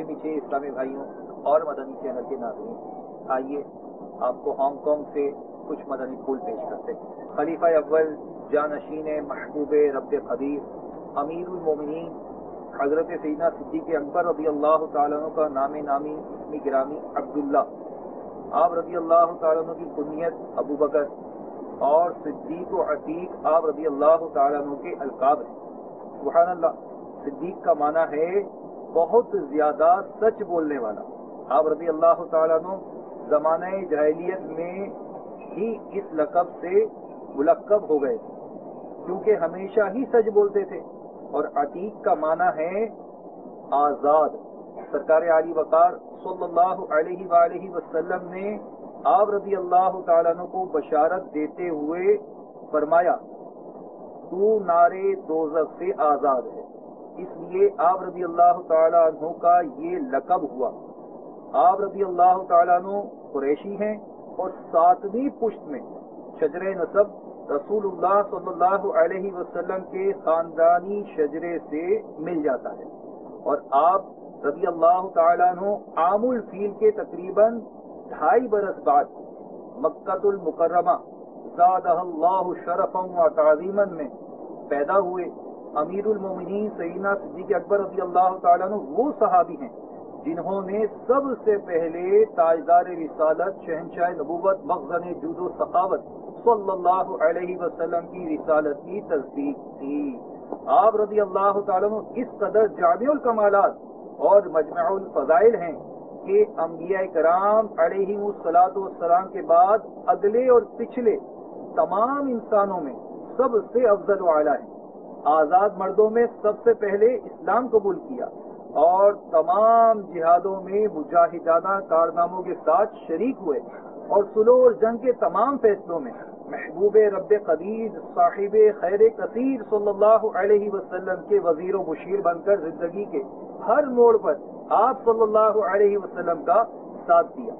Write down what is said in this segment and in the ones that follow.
میٹھے اسلامی بھائیوں اور مدنی چینل کے ناظرین، آئیے آپ کو ہانگ کانگ سے کچھ مدنی پھول پیش کرتے ہیں۔ خلیفہ اول جانشین محبوب رب قدیر امیر المومنین حضرت سیدنا صدیق اکبر رضی اللہ تعالیٰ عنہ کا نام نامی اسم گرامی عبداللہ، آپ رضی اللہ تعالیٰ عنہ کی کنیت ابو بکر اور صدیق و عتیق آپ رضی اللہ تعالیٰ عنہ کے القاب ہیں۔ سبحان اللہ، صدیق کا معنی ہے بہت زیادہ سچ بولنے والا۔ آپ رضی اللہ تعالیٰ عنہ زمانہ جاہلیت میں ہی اس لقب سے ملقب ہو گئے کیونکہ ہمیشہ ہی سچ بولتے تھے۔ اور عتیق کا معنی ہے آزاد۔ سرکار عالی وقار صلی اللہ علیہ وآلہ وسلم نے آپ رضی اللہ تعالیٰ عنہ کو بشارت دیتے ہوئے فرمایا تو نارے دوزخ سے آزاد ہے، اس لیے آپ رضی اللہ تعالیٰ عنہ کا یہ لقب ہوا۔ آپ رضی اللہ تعالیٰ عنہ قریشی ہیں اور 7ویں پشت میں شجرے نسب رسول اللہ صلی اللہ علیہ وسلم کے خاندانی شجرے سے مل جاتا ہے۔ اور آپ رضی اللہ تعالیٰ عنہ عام الفیل کے تقریباً 2.5 برس بعد مکۃ المکرمہ زادہ اللہ شرفا و تعظیما میں پیدا ہوئے۔ امیر المومنین سیدنا صدیق اکبر رضی اللہ تعالیٰ عنہ وہ صحابی ہیں جنہوں نے سب سے پہلے تاجدار رسالت شہنشاہ نبوت مخزن جود و سخاوت صلی اللہ علیہ وسلم کی رسالت کی تصدیق کی۔ آپ رضی اللہ تعالیٰ عنہ اس قدر جامع الکمالات اور مجمع الفضائل ہیں کہ انبیاء کرام علیہم الصلاۃ والسلام کے بعد اگلے اور پچھلے تمام انسانوں میں سب سے افضل و اعلیٰ ہیں۔ آزاد مردوں میں سب سے پہلے اسلام قبول کیا اور تمام جہادوں میں مجاہدانہ کارناموں کے ساتھ شریک ہوئے اور صلح اور جنگ کے تمام فیصلوں میں محبوب رب قدیر صاحب خیر کثیر صلی اللہ علیہ وسلم کے وزیر و مشیر بن کر زندگی کے ہر موڑ پر آپ صلی اللہ علیہ وسلم کا ساتھ دیا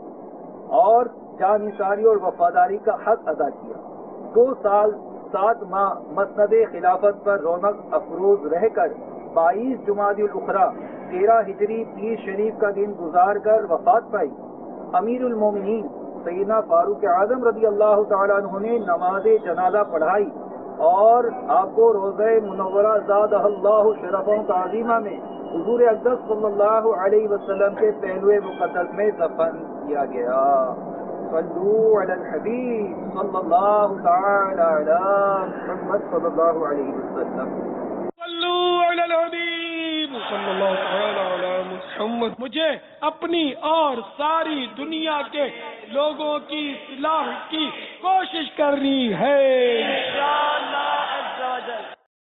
اور جانثاری اور وفاداری کا حق ادا کیا۔ 2 سال 7 ماہ مسند خلافت پر رونق افروز رہ کر 22 جمادی الاخری 13 ہجری پیر شریف کا دن گزار کر وفات پائی۔ امیر المومنین سیدنا فاروق اعظم رضی اللہ تعالیٰ عنہ نے نماز جنازہ پڑھائی اور آپ کو روضہ منورہ زادہ اللہ شرفا و تعظیما میں حضور اقدس صلی اللہ علیہ وسلم کے پہلو مقدس میں دفن کیا گیا۔ صلو علی الحبیب صلی اللہ تعالی علی محمد صلی اللہ علیہ وسلم۔ صلو علی الحبیب صلی اللہ تعالی علی محمد۔ مجھے اپنی اور ساری دنیا کے لوگوں کی اصلاح کی کوشش کرنی ہے۔